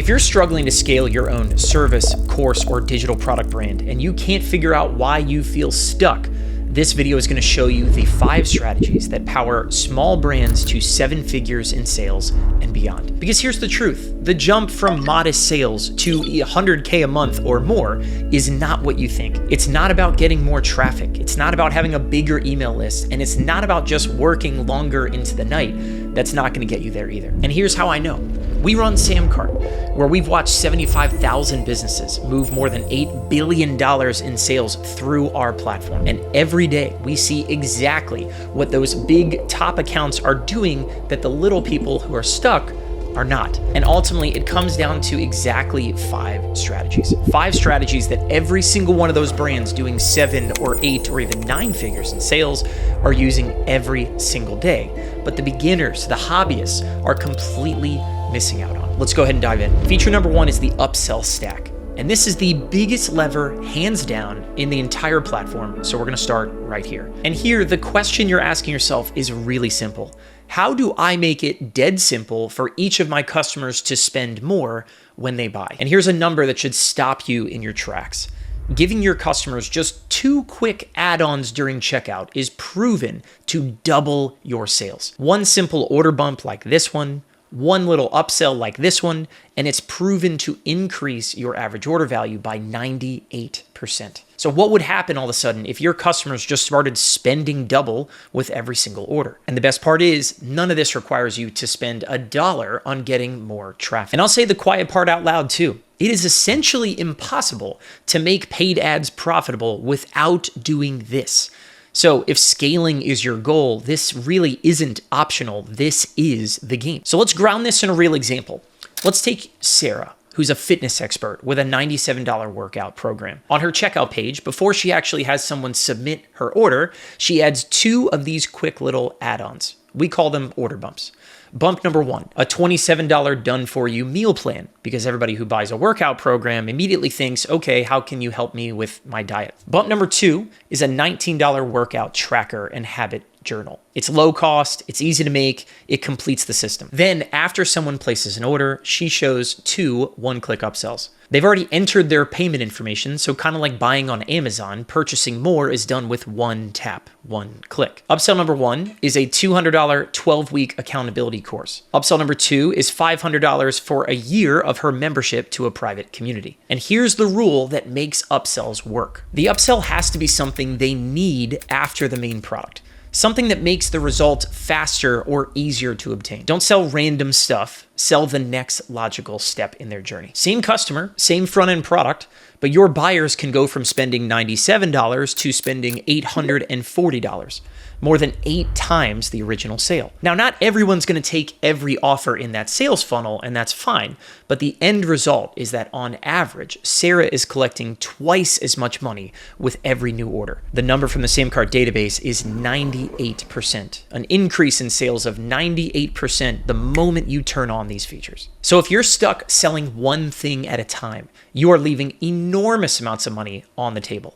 If you're struggling to scale your own service, course, or digital product brand, and you can't figure out why you feel stuck, this video is going to show you the 5 strategies that power small brands to 7 figures in sales and beyond. Because here's the truth, the jump from modest sales to 100K a month or more is not what you think. It's not about getting more traffic. It's not about having a bigger email list. And it's not about just working longer into the night. That's not going to get you there either. And here's how I know. We run SamCart, where we've watched 75,000 businesses move more than $8 billion in sales through our platform. And every day we see exactly what those big top accounts are doing that the little people who are stuck are not. And ultimately, it comes down to exactly 5 strategies. 5 strategies that every single one of those brands doing 7 or 8 or even 9 figures in sales are using every single day. But the beginners, the hobbyists, are completely missing out on. Let's go ahead and dive in. Feature number 1 is the upsell stack. And this is the biggest lever, hands down, in the entire platform. So we're gonna start right here. And here, the question you're asking yourself is really simple. How do I make it dead simple for each of my customers to spend more when they buy? And here's a number that should stop you in your tracks. Giving your customers just 2 quick add-ons during checkout is proven to double your sales. One simple order bump like this one little upsell like this one, and it's proven to increase your average order value by 98%. So what would happen all of a sudden if your customers just started spending double with every single order? And the best part is, none of this requires you to spend $1 on getting more traffic. And I'll say the quiet part out loud too. It is essentially impossible to make paid ads profitable without doing this. So if scaling is your goal, this really isn't optional. This is the game. So let's ground this in a real example. Let's take Sarah, who's a fitness expert with a $97 workout program. On her checkout page, before she actually has someone submit her order, she adds 2 of these quick little add-ons. We call them order bumps. Bump number 1, a $27 done-for-you meal plan, because everybody who buys a workout program immediately thinks, okay, how can you help me with my diet? Bump number 2 is a $19 workout tracker and habit journal. It's low cost, it's easy to make, it completes the system. Then after someone places an order, she shows 2 one-click upsells. They've already entered their payment information, so kind of like buying on Amazon, purchasing more is done with 1 tap, 1 click. Upsell number 1 is a $200 12-week accountability course. Upsell number 2 is $500 for a year of her membership to a private community. And here's the rule that makes upsells work. The upsell has to be something they need after the main product. Something that makes the result faster or easier to obtain. Don't sell random stuff, sell the next logical step in their journey. Same customer, same front-end product, but your buyers can go from spending $97 to spending $840, more than 8 times the original sale. Now, not everyone's gonna take every offer in that sales funnel, and that's fine, but the end result is that on average, Sarah is collecting twice as much money with every new order. The number from the SamCart database is 98%, an increase in sales of 98% the moment you turn on these features. So if you're stuck selling one thing at a time, you are leaving enormous amounts of money on the table.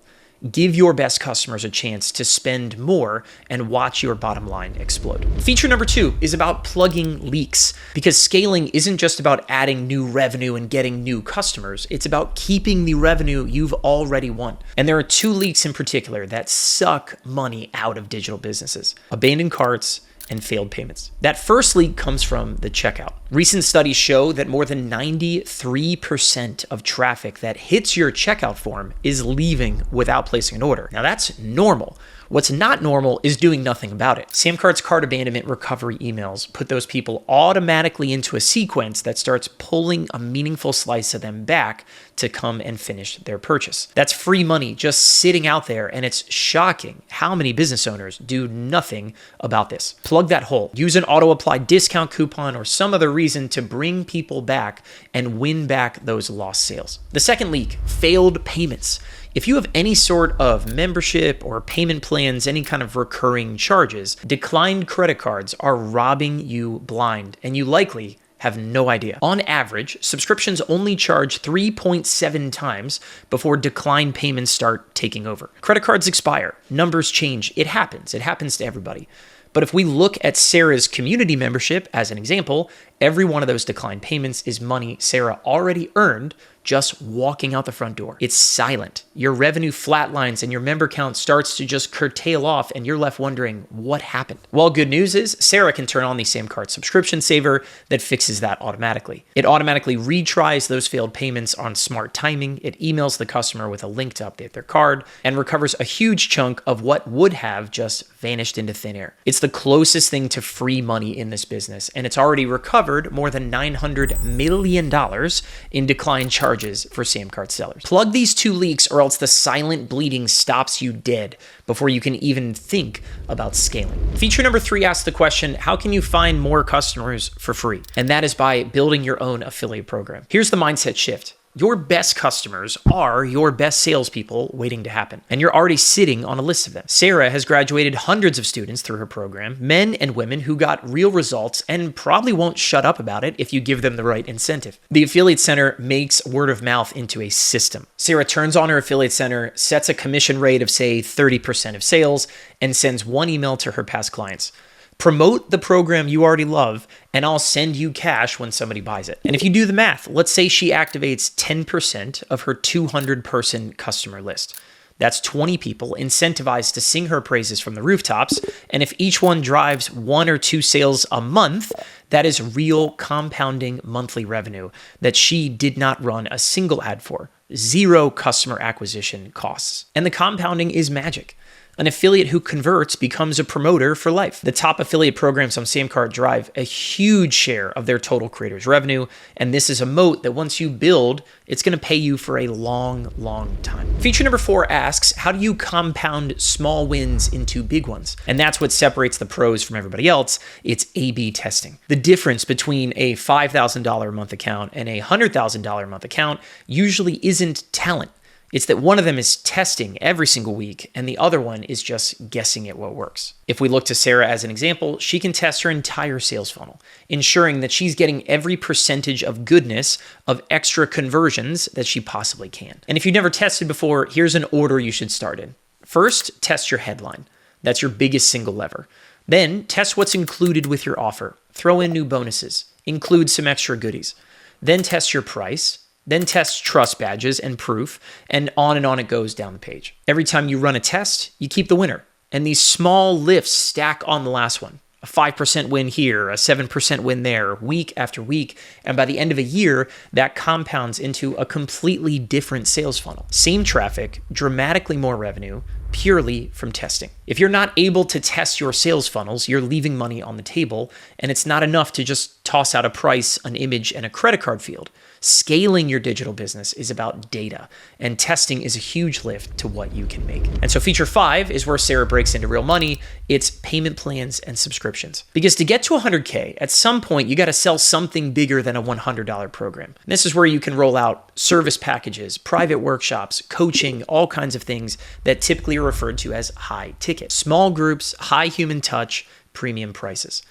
Give your best customers a chance to spend more and watch your bottom line explode. Feature number 2 is about plugging leaks, because scaling isn't just about adding new revenue and getting new customers. It's about keeping the revenue you've already won. And there are 2 leaks in particular that suck money out of digital businesses: abandoned carts and failed payments. That first leak comes from the checkout. Recent studies show that more than 93% of traffic that hits your checkout form is leaving without placing an order. Now that's normal. What's not normal is doing nothing about it. SamCart's cart abandonment recovery emails put those people automatically into a sequence that starts pulling a meaningful slice of them back to come and finish their purchase. That's free money just sitting out there, and it's shocking how many business owners do nothing about this. Plug that hole. Use an auto-apply discount coupon or some other reason to bring people back and win back those lost sales. The second leak, failed payments. If you have any sort of membership or payment plans, any kind of recurring charges, declined credit cards are robbing you blind, and you likely have no idea. On average, subscriptions only charge 3.7 times before decline payments start taking over. Credit cards expire, numbers change, it happens to everybody. But if we look at Sarah's community membership as an example, Every one of those declined payments is money Sarah already earned just walking out the front door. It's silent. Your revenue flatlines and your member count starts to just curtail off, and you're left wondering what happened. Well, good news is Sarah can turn on the SamCart subscription saver that fixes that automatically. It automatically retries those failed payments on smart timing. It emails the customer with a link to update their card and recovers a huge chunk of what would have just vanished into thin air. It's the closest thing to free money in this business, and it's already recovered more than $900 million in declined charges for SamCart sellers. Plug these two leaks, or else the silent bleeding stops you dead before you can even think about scaling. Feature number 3 asks the question, how can you find more customers for free? And that is by building your own affiliate program. Here's the mindset shift. Your best customers are your best salespeople waiting to happen, and you're already sitting on a list of them. Sarah has graduated hundreds of students through her program, men and women who got real results and probably won't shut up about it if you give them the right incentive. The Affiliate Center makes word of mouth into a system. Sarah turns on her Affiliate Center, sets a commission rate of, say, 30% of sales, and sends one email to her past clients. Promote the program you already love, and I'll send you cash when somebody buys it. And if you do the math, let's say she activates 10% of her 200-person customer list. That's 20 people incentivized to sing her praises from the rooftops. And if each one drives 1 or 2 sales a month, that is real compounding monthly revenue that she did not run a single ad for. 0 customer acquisition costs. And the compounding is magic. An affiliate who converts becomes a promoter for life. The top affiliate programs on SamCart drive a huge share of their total creators' revenue, and this is a moat that once you build, it's going to pay you for a long, long time. Feature number 4 asks, how do you compound small wins into big ones? And that's what separates the pros from everybody else. It's A/B testing. The difference between a $5,000 a month account and a $100,000 a month account usually isn't talent. It's that one of them is testing every single week and the other one is just guessing at what works. If we look to Sarah as an example, she can test her entire sales funnel, ensuring that she's getting every percentage of goodness of extra conversions that she possibly can. And if you've never tested before, here's an order you should start in. First, test your headline. That's your biggest single lever. Then test what's included with your offer. Throw in new bonuses. Include some extra goodies. Then test your price. Then test trust badges and proof, and on it goes down the page. Every time you run a test, you keep the winner. And these small lifts stack on the last one. A 5% win here, a 7% win there, week after week. And by the end of a year, that compounds into a completely different sales funnel. Same traffic, dramatically more revenue, purely from testing. If you're not able to test your sales funnels, you're leaving money on the table, and it's not enough to just toss out a price, an image, and a credit card field. Scaling your digital business is about data, and testing is a huge lift to what you can make. And so feature 5 is where Sarah breaks into real money. It's payment plans and subscriptions. Because to get to 100K, at some point, you got to sell something bigger than a $100 program. And this is where you can roll out service packages, private workshops, coaching, all kinds of things that typically are referred to as high ticket. Small groups, high human touch, premium prices.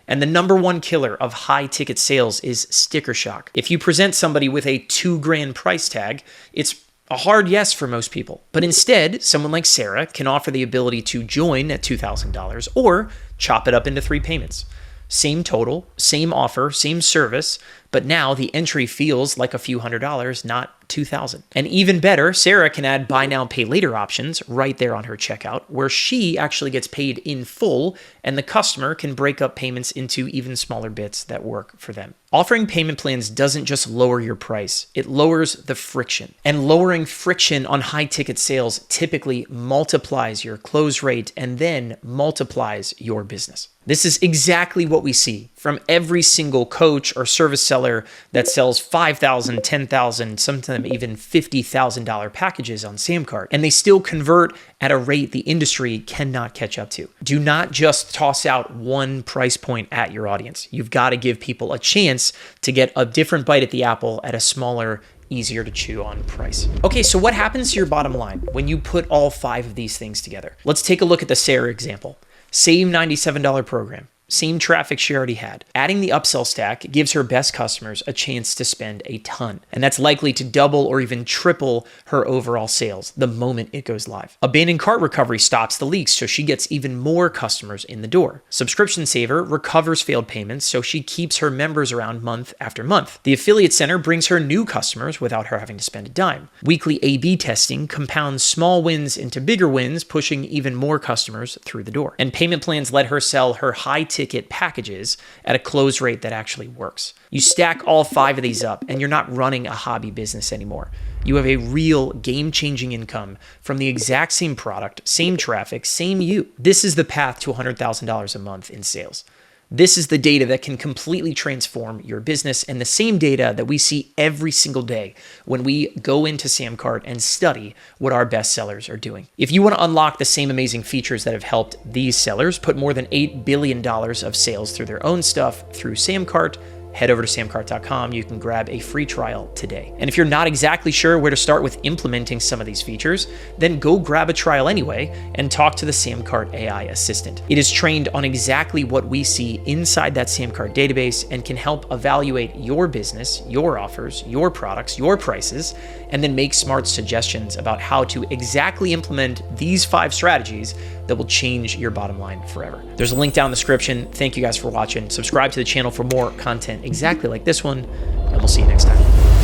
And the number one killer of high ticket sales is sticker shock. If you present somebody with a $2,000 price tag, it's a hard yes for most people. But instead, someone like Sarah can offer the ability to join at $2,000 or chop it up into 3 payments. Same total, same offer, same service, but now the entry feels like a few $100s, not $2,000. And even better, Sarah can add buy now, pay later options right there on her checkout, where she actually gets paid in full and the customer can break up payments into even smaller bits that work for them. Offering payment plans doesn't just lower your price, it lowers the friction. And lowering friction on high ticket sales typically multiplies your close rate and then multiplies your business. This is exactly what we see from every single coach or service seller that sells $5,000, $10,000, sometimes even $50,000 packages on SamCart, and they still convert at a rate the industry cannot catch up to. Do not just toss out one price point at your audience. You've got to give people a chance to get a different bite at the apple at a smaller, easier to chew on price. Okay, so what happens to your bottom line when you put all 5 of these things together? Let's take a look at the Sarah example. Same $97 program, Same traffic she already had. Adding the upsell stack gives her best customers a chance to spend a ton, and that's likely to double or even triple her overall sales the moment it goes live. Abandoned cart recovery stops the leaks, so she gets even more customers in the door. Subscription Saver recovers failed payments, so she keeps her members around month after month. The Affiliate Center brings her new customers without her having to spend a dime. Weekly A/B testing compounds small wins into bigger wins, pushing even more customers through the door. And payment plans let her sell her high-ticket packages at a close rate that actually works. You stack all 5 of these up, and you're not running a hobby business anymore. You have a real game-changing income from the exact same product, same traffic, same you. This is the path to $100,000 a month in sales. This is the data that can completely transform your business, and the same data that we see every single day when we go into SamCart and study what our best sellers are doing. If you want to unlock the same amazing features that have helped these sellers put more than $8 billion of sales through their own stuff through SamCart, head over to samcart.com. You can grab a free trial today. And if you're not exactly sure where to start with implementing some of these features, then go grab a trial anyway and talk to the SamCart AI assistant. It is trained on exactly what we see inside that SamCart database and can help evaluate your business, your offers, your products, your prices, and then make smart suggestions about how to exactly implement these 5 strategies that will change your bottom line forever. There's a link down in the description. Thank you guys for watching. Subscribe to the channel for more content exactly like this one, and we'll see you next time.